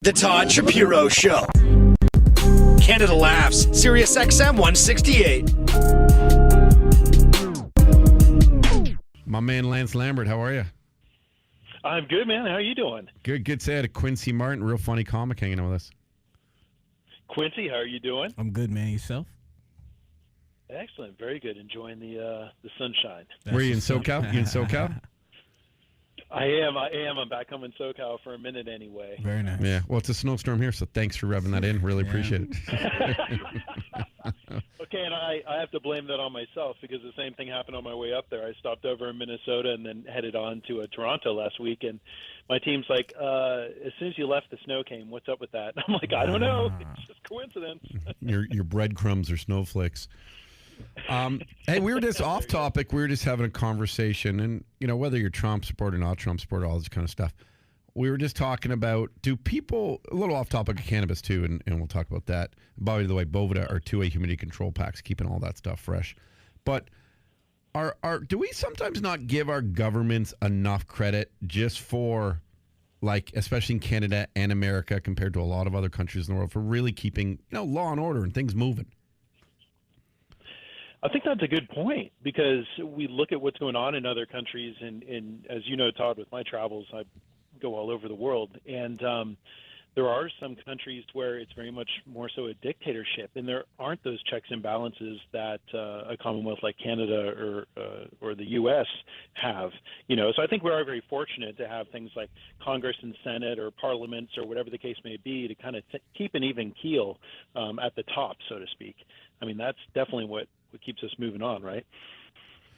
The Todd Shapiro Show. Canada Laughs, SiriusXM 168. My man Lance Lambert, how are you? I'm good, man. How are you doing? Good. Say hi to Quincy Martin, real funny comic hanging out with us. Quincy, how are you doing? I'm good, man. Yourself? Excellent. Very good. Enjoying the sunshine. Were you in SoCal? You in SoCal? I am. I'm back home in SoCal for a minute anyway. Very nice. Yeah. Well, it's a snowstorm here, so thanks for rubbing that in. Really appreciate it. Okay, and I have to blame that on myself because the same thing happened on my way up there. I stopped over in Minnesota and then headed on to Toronto last week, and my team's like, as soon as you left, the snow came. What's up with that? And I'm like, I don't know. It's just coincidence. Your breadcrumbs are snowflakes. Hey, we were just off topic. We were just having a conversation, and whether you're Trump supporter, not Trump supporter, all this kind of stuff. We were just talking about, do people, a little off topic of cannabis too, and we'll talk about that. By the way, Boveda are 2A humidity control packs, keeping all that stuff fresh. But do we sometimes not give our governments enough credit just for, like, especially in Canada and America compared to a lot of other countries in the world, for really keeping, law and order and things moving? I think that's a good point because we look at what's going on in other countries, and as you know, Todd, with my travels, I go all over the world, and there are some countries where it's very much more so a dictatorship, and there aren't those checks and balances that a Commonwealth like Canada or the U.S. have. So I think we are very fortunate to have things like Congress and Senate or parliaments or whatever the case may be to kind of keep an even keel at the top, so to speak. I mean, that's definitely what keeps us moving on, right?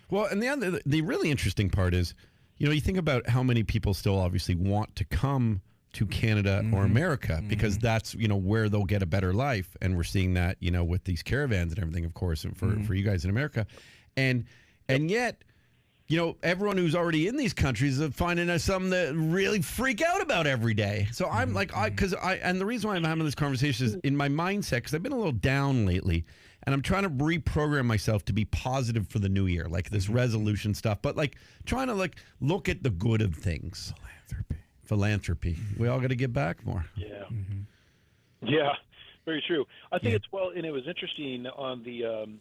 Well, and the really interesting part is, you think about how many people still obviously want to come to Canada or America because that's, where they'll get a better life. And we're seeing that, with these caravans and everything, of course, and for you guys in America. And yet, everyone who's already in these countries is finding something that really freak out about every day. So I'm like, and the reason why I'm having this conversation is in my mindset, because I've been a little down lately. And I'm trying to reprogram myself to be positive for the new year, like this resolution stuff, but like trying to look at the good of things. Philanthropy. We all got to give back more. Yeah. Yeah, very true. I think and it was interesting on the, on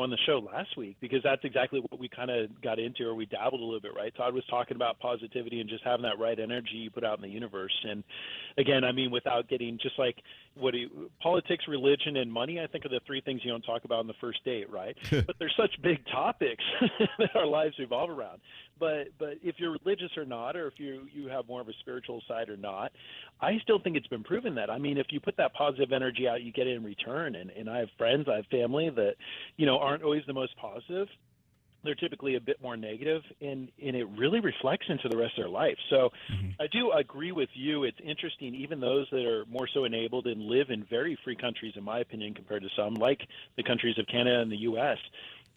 the show last week, because that's exactly what we kind of got into, or we dabbled a little bit, right? Todd was talking about positivity and just having that right energy you put out in the universe. And again, I mean, without getting just like politics, religion, and money, I think are the three things you don't talk about on the first date, right? But they're such big topics that our lives revolve around. But if you're religious or not, or if you have more of a spiritual side or not, I still think it's been proven that. I mean, if you put that positive energy out, you get it in return. And I have friends, I have family that, aren't always the most positive. They're typically a bit more negative, and it really reflects into the rest of their life. So I do agree with you. It's interesting, even those that are more so enabled and live in very free countries, in my opinion, compared to some, like the countries of Canada and the U.S.,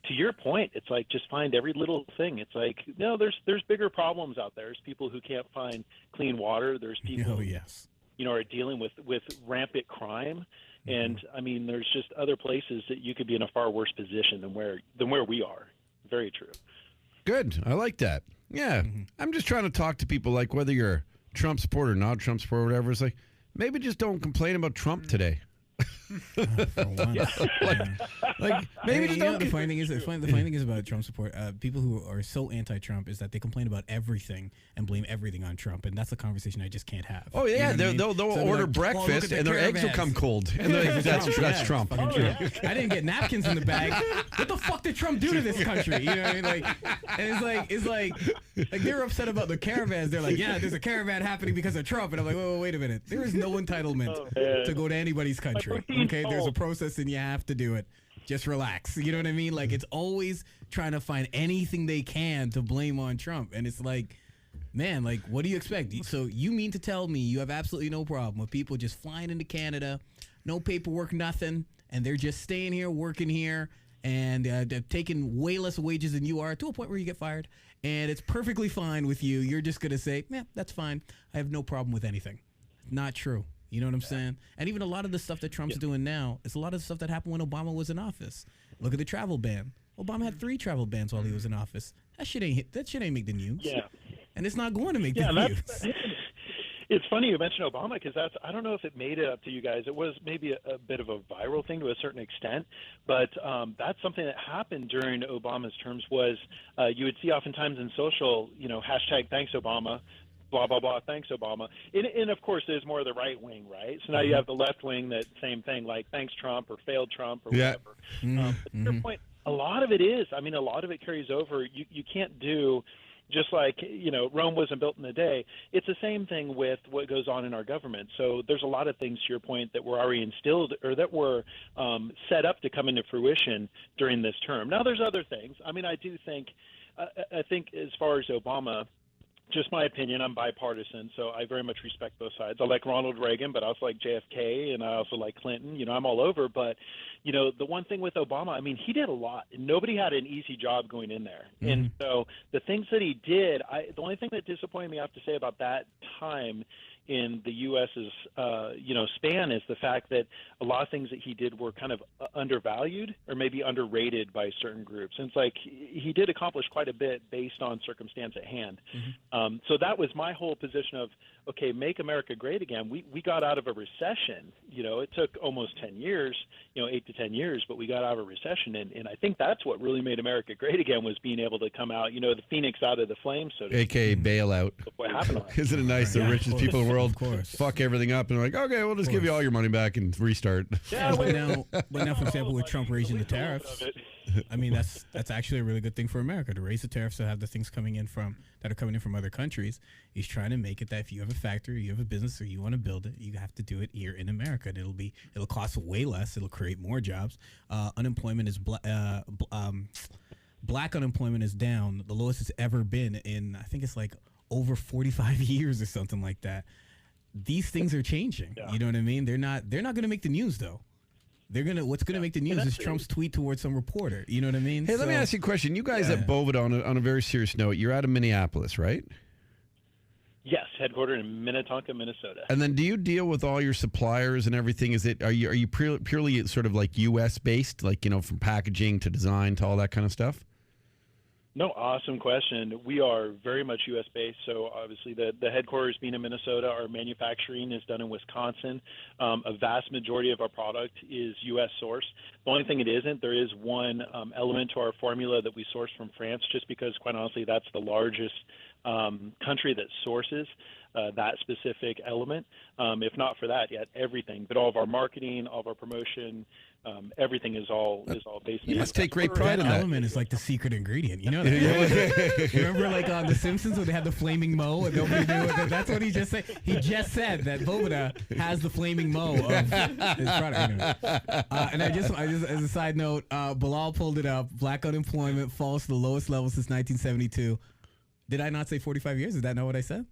to your point, it's like just find every little thing. It's like, no, there's bigger problems out there. There's people who can't find clean water. There's people who are dealing with rampant crime. And, I mean, there's just other places that you could be in a far worse position than where we are. Very true. Good. I like that. Yeah. I'm just trying to talk to people, like, whether you're a Trump supporter or not Trump supporter or whatever. It's like, maybe just don't complain about Trump today. Maybe the funny thing is about Trump support. People who are so anti-Trump is that they complain about everything and blame everything on Trump, and that's a conversation I just can't have. Oh yeah, they'll order breakfast and their eggs will come cold, and that's Trump. I didn't get napkins in the bag. What the fuck did Trump do to this country? You know what I mean? Like, and it's like they're upset about the caravans. They're like, yeah, there's a caravan happening because of Trump, and I'm like, wait a minute. There is no entitlement to go to anybody's country. Okay, there's a process and you have to do it. Just relax. You know what I mean? Like, it's always trying to find anything they can to blame on Trump. And it's like, man, like, what do you expect? So you mean to tell me you have absolutely no problem with people just flying into Canada, no paperwork, nothing, and they're just staying here, working here, and they're taking way less wages than you are, to a point where you get fired, and it's perfectly fine with you. You're just going to say, yeah, that's fine. I have no problem with anything. Not true. You know what I'm saying? And even a lot of the stuff that Trump's doing now is a lot of the stuff that happened when Obama was in office. Look at the travel ban. Obama had 3 travel bans while he was in office. That shit ain't make the news. Yeah. And it's not going to make the news. It's funny you mentioned Obama because I don't know if it made it up to you guys. It was maybe a bit of a viral thing to a certain extent, but that's something that happened during Obama's terms was you would see oftentimes in social, hashtag thanks Obama, blah, blah, blah, thanks Obama. And of course, there's more of the right wing, right? So now you have the left wing, that same thing, like thanks Trump or failed Trump or whatever. But to your point, a lot of it is. I mean, a lot of it carries over. You can't do just like, Rome wasn't built in a day. It's the same thing with what goes on in our government. So there's a lot of things, to your point, that were already instilled or that were set up to come into fruition during this term. Now, there's other things. I mean, I think as far as Obama, just my opinion, I'm bipartisan, so I very much respect both sides. I like Ronald Reagan, but I also like JFK, and I also like Clinton. I'm all over. But, the one thing with Obama, I mean, he did a lot. Nobody had an easy job going in there. And so the things that he did, the only thing that disappointed me, I have to say, about that time in the U.S.'s, span is the fact that a lot of things that he did were kind of undervalued or maybe underrated by certain groups. And it's like he did accomplish quite a bit based on circumstance at hand. So that was my whole position of, okay, make America great again. We got out of a recession. It took almost 10 years, 8 to 10 years, but we got out of a recession. And I think that's what really made America great again was being able to come out, the phoenix out of the flames. So AKA bailout. What happened? Isn't it nice? The richest people in the world course. fuck everything up and they're like, okay, we'll just give you all your money back and restart. Yeah, but now, for example, with Trump raising the tariffs, I mean, that's actually a really good thing for America to raise the tariffs to have the things coming in from other countries. He's trying to make it that if you have a factory, you have a business, or you want to build it, you have to do it here in America. And it'll cost way less. It'll create more jobs. Unemployment is black unemployment is down, the lowest it's ever been in, I think it's like over 45 years or something like that. These things are changing. Yeah. You know what I mean? They're not going to make the news though. What's going to make the news is Trump's tweet towards some reporter. You know what I mean? Hey, let me ask you a question. You guys at Boveda, on a very serious note, you're out of Minneapolis, right? Yes, headquartered in Minnetonka, Minnesota. And then do you deal with all your suppliers and everything? Are you purely sort of like U.S. based, like, from packaging to design to all that kind of stuff? No, awesome question. We are very much U.S. based. So obviously the headquarters being in Minnesota, our manufacturing is done in Wisconsin. A vast majority of our product is U.S. sourced. The only thing it isn't, there is one element to our formula that we source from France, just because, quite honestly, that's the largest country that sources that specific element. If not for that, yet everything, but all of our marketing, all of our promotion, everything is all based. You must take great pride in that. Element is like the secret ingredient. You know that? You remember like on The Simpsons when they had the flaming moe and nobody knew it? That's what he just said. He just said that Boveda has the flaming moe of his product. And I just as a side note, Bilal pulled it up. Black unemployment falls to the lowest level since 1972. Did I not say 45 years? Is that not what I said?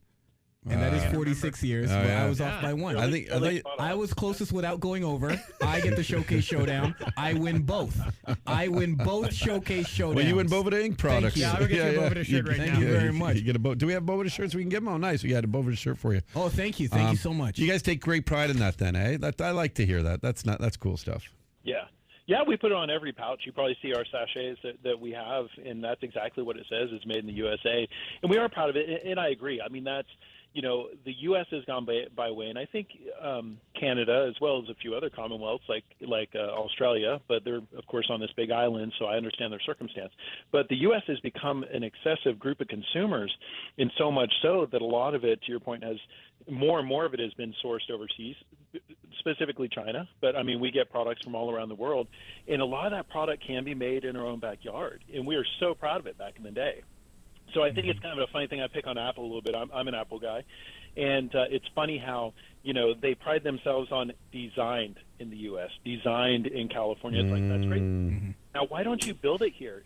And that is 46 years. Well, I was off by one. I was closest without going over. I get the Showcase Showdown. I win both. Showcase Showdowns. Well, you win Boveda Ink products. Yeah, I'll get you a Boveda shirt right now. Thank you very much. You get a do we have Boveda shirts we can give them? Oh, nice. We had a Boveda shirt for you. Oh, thank you. Thank you so much. You guys take great pride in that then, eh? I like to hear that. That's cool stuff. Yeah. Yeah, we put it on every pouch. You probably see our sachets that we have, and that's exactly what it says. It's made in the USA. And we are proud of it, and I agree. I mean, that's, the U.S. has gone by way, and I think Canada, as well as a few other Commonwealths like Australia, but they're, of course, on this big island, so I understand their circumstance. But the U.S. has become an excessive group of consumers, and so much so that a lot of it, to your point, has more and more of it has been sourced overseas, specifically China. But, I mean, we get products from all around the world, and a lot of that product can be made in our own backyard, and we are so proud of it back in the day. So I think it's kind of a funny thing. I pick on Apple a little bit. I'm an Apple guy. And it's funny how, they pride themselves on designed in the U.S., designed in California. It's like, that's great. Now, why don't you build it here?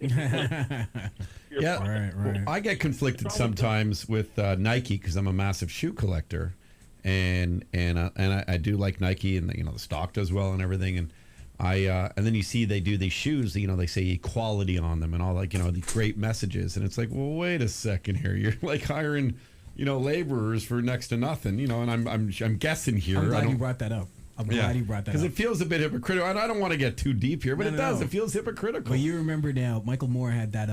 Yeah, right. I get conflicted sometimes with Nike because I'm a massive shoe collector. And I do like Nike, and the stock does well and everything. And and then you see they do these shoes, they say equality on them and all, like, these great messages. And it's like, well, wait a second here. You're like hiring, laborers for next to nothing, and I'm guessing here. I'm glad you brought that up. I'm glad you brought that up. Because it feels a bit hypocritical. I don't want to get too deep here, but it does. It feels hypocritical. But you remember now, Michael Moore had that,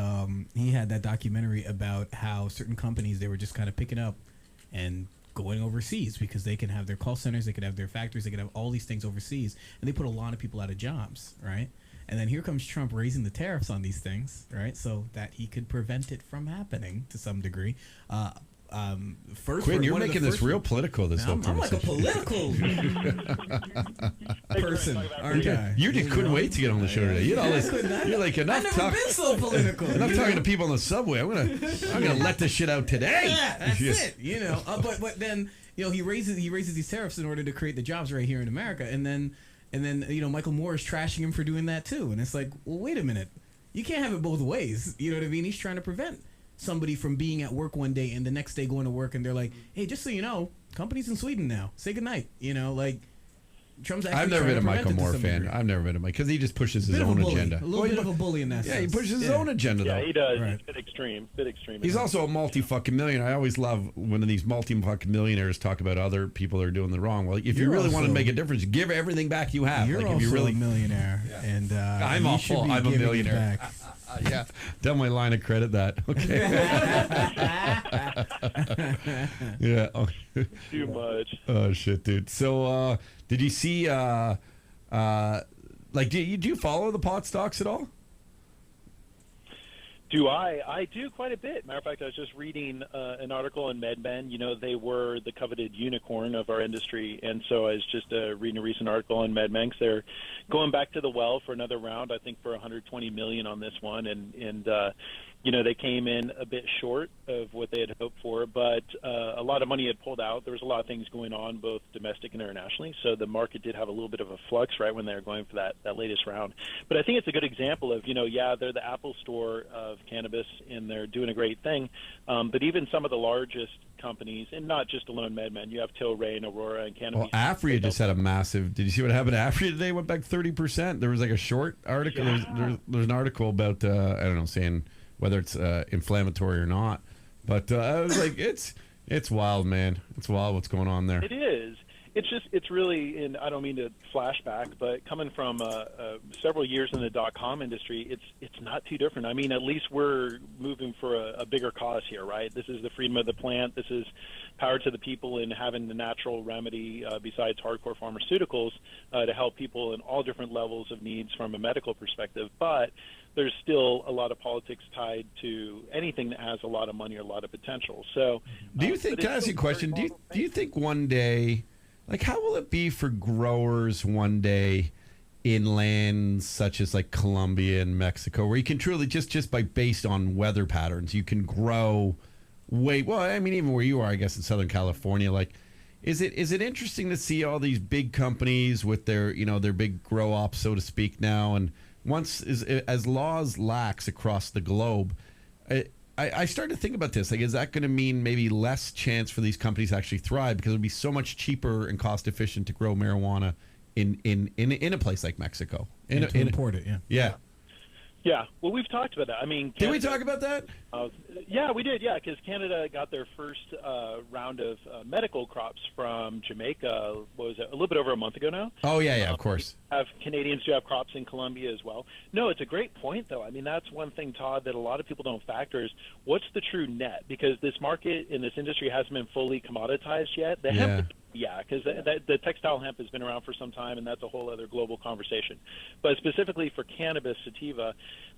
he had that documentary about how certain companies, they were just kind of picking up and going overseas because they can have their call centers, they can have their factories, they can have all these things overseas, and they put a lot of people out of jobs, right? And then here comes Trump raising the tariffs on these things, right? So that he could prevent it from happening to some degree. Quinn, you're making this real political. I'm like a political person, aren't I? You just couldn't wait to get on the show today. You're like enough. I've never been so political. Enough talking to people on the subway. I'm gonna let this shit out today. Yeah, that's it. But then he raises these tariffs in order to create the jobs right here in America, and then Michael Moore is trashing him for doing that too. And it's like, well, wait a minute, you can't have it both ways. You know what I mean? He's trying to prevent somebody from being at work one day and the next day going to work and they're like, hey, just so you know, company's in Sweden now. Say goodnight. Trump's actually I've never been a Michael Moore fan. I've never been because he just pushes his own agenda. A little bit of a bully in that sense. Yeah, he pushes his own agenda, though. Yeah, he does. Right. He's a bit extreme. He's also a multi-fucking-millionaire. I always love when these multi-fucking-millionaires talk about other people that are doing the wrong. Well, if you really want to make a difference, give everything back you have. You're also a millionaire. Yeah. And I'm a millionaire. Yeah, tell my line of credit that. Okay. Yeah. Too much. Oh shit, dude. So, did you see? Do you follow the pot stocks at all? Do I do quite a bit. Matter of fact, I was just reading an article in MedMen. They were the coveted unicorn of our industry, and so I was just reading a recent article in MedMen because they're going back to the well for another round. I think for $120 million on this one, and they came in a bit short of what they had hoped for, but a lot of money had pulled out. There was a lot of things going on, both domestic and internationally, so the market did have a little bit of a flux right when they were going for that latest round. But I think it's a good example of, they're the Apple Store of cannabis, and they're doing a great thing. But even some of the largest companies, and not just alone MedMen, you have Tilray and Aurora and Cannabis. Well, Afria just had a massive. Did you see what happened to Afria today? Went back 30%. There was like a short article. Yeah. There's an article about saying whether it's inflammatory or not. But I was like, it's wild, man. It's wild what's going on there. It is. It's really, and I don't mean to flashback, but coming from several years in the .com industry, it's not too different. I mean, at least we're moving for a bigger cause here, right? This is the freedom of the plant. This is power to the people in having the natural remedy besides hardcore pharmaceuticals to help people in all different levels of needs from a medical perspective. But there's still a lot of politics tied to anything that has a lot of money or a lot of potential. So, do you think? Can I ask you a question? Do you think one day? Like, how will it be for growers one day in lands such as like Colombia and Mexico, where you can truly just based on weather patterns, you can grow even where you are, I guess, in Southern California, like, is it interesting to see all these big companies with their big grow ops, so to speak, now, and as laws lax across the globe, I started to think about this. Like, is that going to mean maybe less chance for these companies to actually thrive because it would be so much cheaper and cost efficient to grow marijuana in a place like Mexico? Import it, yeah. Yeah. Yeah, well, we've talked about that. I mean, did we talk about that? Yeah, we did. Yeah, because Canada got their first round of medical crops from Jamaica. What was it? A little bit over a month ago now. Oh yeah, of course. Canadians do have crops in Colombia as well. No, it's a great point, though. I mean, that's one thing, Todd, that a lot of people don't factor is what's the true net, because this market in this industry hasn't been fully commoditized yet. The hemp. Yeah, because the textile hemp has been around for some time, and that's a whole other global conversation. But specifically for cannabis sativa,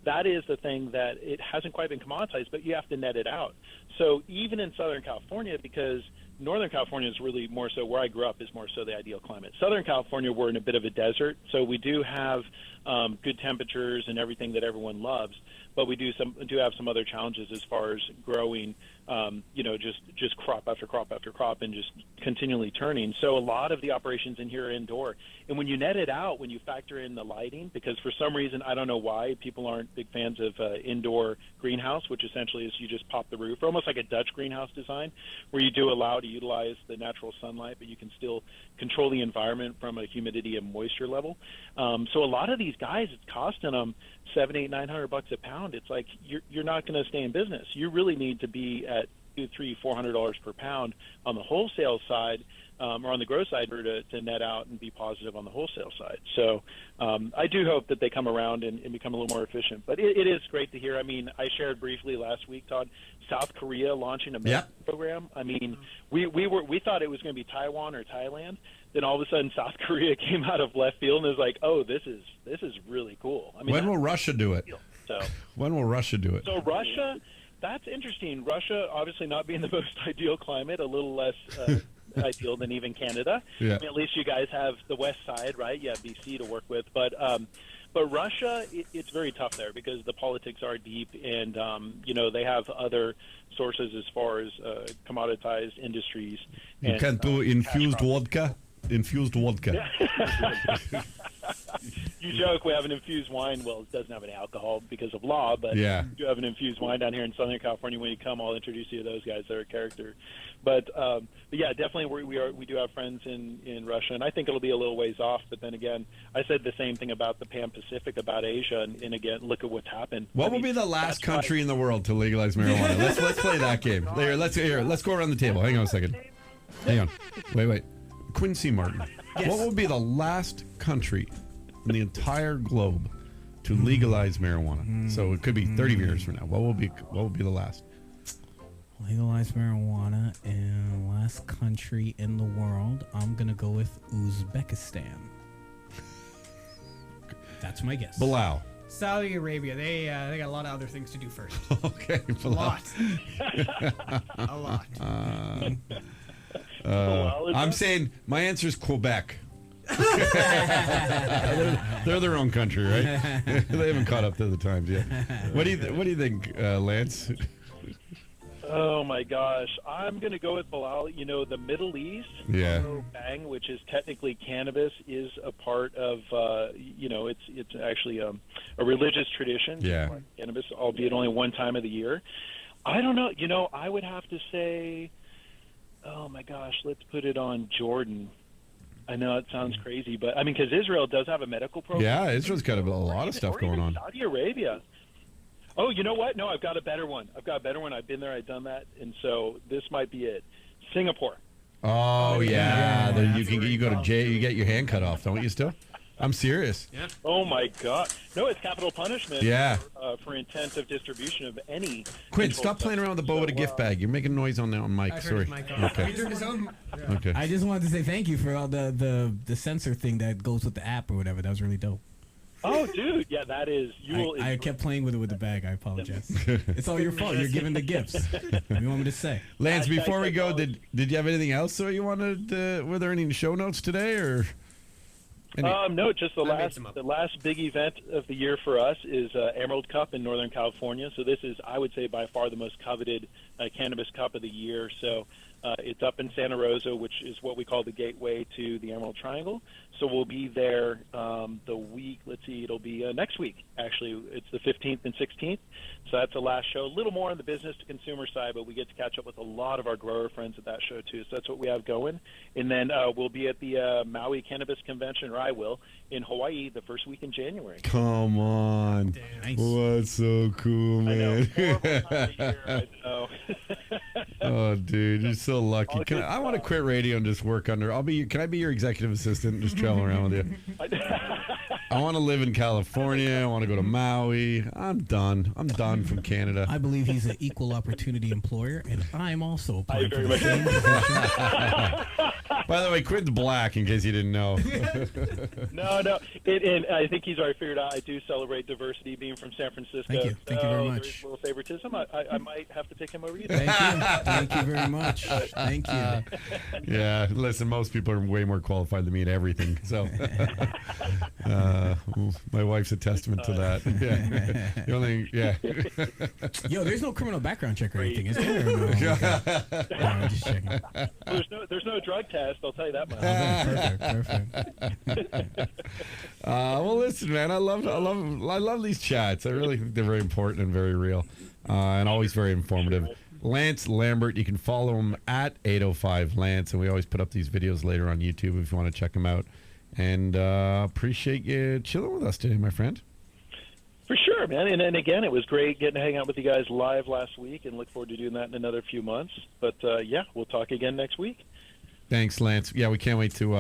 that is the thing that it hasn't quite been commoditized, but you have to net it out. So even in Southern California, because Northern California is really more so where I grew up, is more so the ideal climate. Southern California, we're in a bit of a desert, so we do have good temperatures and everything that everyone loves, but we do have some other challenges as far as growing, just crop after crop after crop and just continually turning. So a lot of the operations in here are indoor. And when you net it out, when you factor in the lighting, because for some reason, I don't know why, people aren't big fans of indoor greenhouse, which essentially is you just pop the roof, almost like a Dutch greenhouse design, where you do allow to utilize the natural sunlight, but you can still control the environment from a humidity and moisture level. So a lot of these guys, it's costing them $700, $800, $900 a pound. It's like you're not going to stay in business. You really need to be at $200, $300, $400 per pound on the wholesale side or on the grow side to net out and be positive on the wholesale side. So I do hope that they come around and become a little more efficient. But it is great to hear. I mean, I shared briefly last week, Todd, South Korea launching a MedMen program. I mean, we thought it was going to be Taiwan or Thailand. Then all of a sudden, South Korea came out of left field and was like, "Oh, this is really cool." I mean, when will Russia do it? So when will Russia do it? So Russia, that's interesting. Russia, obviously not being the most ideal climate, a little less ideal than even Canada. Yeah. I mean, at least you guys have the west side, right? You have BC to work with, but Russia, it's very tough there because the politics are deep, and they have other sources as far as commoditized industries. You can't do infused vodka. Infused vodka. You joke we have an infused wine. Well, it doesn't have any alcohol because of law, but we do have an infused wine down here in Southern California. When you come, I'll introduce you to those guys. They're a character. But yeah, definitely we do have friends in Russia, and I think it'll be a little ways off. But then again, I said the same thing about the Pan-Pacific, about Asia, and again, look at what's happened. What will be the last country in the world to legalize marijuana? Let's play that game. Let's go around the table. Hang on a second. Hang on. Wait. Quincy Martin. Yes. What will be the last country in the entire globe to legalize marijuana? So it could be 30 years from now. What will be the last? Legalize marijuana in the last country in the world. I'm gonna go with Uzbekistan. That's my guess. Bilal. Saudi Arabia. They got a lot of other things to do first. Okay, A lot. A lot. I'm saying my answer is Quebec. they're their own country, right? They haven't caught up to the times yet. What do you think, Lance? Oh my gosh, I'm going to go with Bilal. You know, the Middle East, Bang, which is technically cannabis, is a part of. It's actually a religious tradition. Yeah, cannabis, albeit only one time of the year. I don't know. You know, I would have to say. Oh my gosh, let's put it on Jordan. I know it sounds crazy, but I mean, because Israel does have a medical program. Yeah, Israel's got a lot of stuff going on. Saudi Arabia. Oh, you know what? No, I've got a better one. I've been there, I've done that, and so this might be it. Singapore. Oh yeah. You go to jail, you get your hand cut off, don't you? Still. I'm serious. Yeah. Oh my God! No, it's capital punishment. Yeah. For intent of distribution of any. Quinn, stop playing around with the Boveda gift bag. You're making noise on mic. Sorry. Okay. He turned his own. Yeah. Okay. I just wanted to say thank you for all the sensor thing that goes with the app or whatever. That was really dope. Oh, dude, yeah, that is. I kept playing with it with the bag. I apologize. It's all your fault. You're giving the gifts. What do you want me to say? Lance, before we go, did you have anything else that you wanted? Were there any show notes today, or? No, just the last big event of the year for us is Emerald Cup in Northern California. So this is, I would say, by far the most coveted cannabis cup of the year. So it's up in Santa Rosa, which is what we call the gateway to the Emerald Triangle. So we'll be there the week. Let's see, it'll be next week. Actually, it's the 15th and 16th. So that's the last show. A little more on the business to consumer side, but we get to catch up with a lot of our grower friends at that show too. So that's what we have going. And then we'll be at the Maui Cannabis Convention, or I will, in Hawaii the first week in January. Come on. Nice. What's so cool, man? I know. Horrible time of year, I know. Oh, dude, you're so lucky. I want to quit radio and just work under. Can I be your executive assistant and just travel around with you? I want to live in California. I want to go to Maui. I'm done from Canada. I believe he's an equal opportunity employer, and I'm also applying for very the much same position. By the way, Quinn's black, in case you didn't know. No. And I think he's already figured out I do celebrate diversity being from San Francisco. Thank you. Thank you very much. There's a little favoritism. I might have to take him over you. Thank you. Thank you very much. Thank you. Yeah, listen, most people are way more qualified than me at everything. So my wife's a testament to that. Yeah. The only, Yo, there's no criminal background check or anything, is there? Or no? Okay. I'm just checking. There's no drug test. I'll tell you that much. Perfect. Well, listen, man, I love these chats. I really think they're very important and very real, and always very informative. Lance Lambert, you can follow him at 805 Lance, and we always put up these videos later on YouTube if you want to check them out. And appreciate you chilling with us today, my friend. For sure, man. And again, it was great getting to hang out with you guys live last week, and look forward to doing that in another few months. But yeah, we'll talk again next week. Thanks, Lance. Yeah, we can't wait to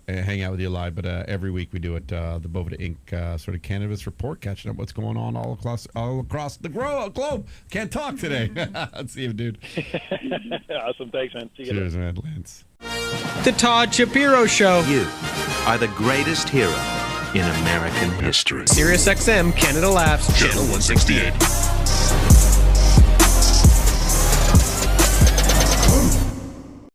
hang out with you live, but every week we do it, the Boveda Inc. Sort of cannabis report, catching up what's going on all across the globe. Can't talk today. See you, dude. Awesome. Thanks, man. See you Cheers, man, Lance. The Todd Shapiro Show. You are the greatest hero in American history. SiriusXM Canada Laughs Channel 168.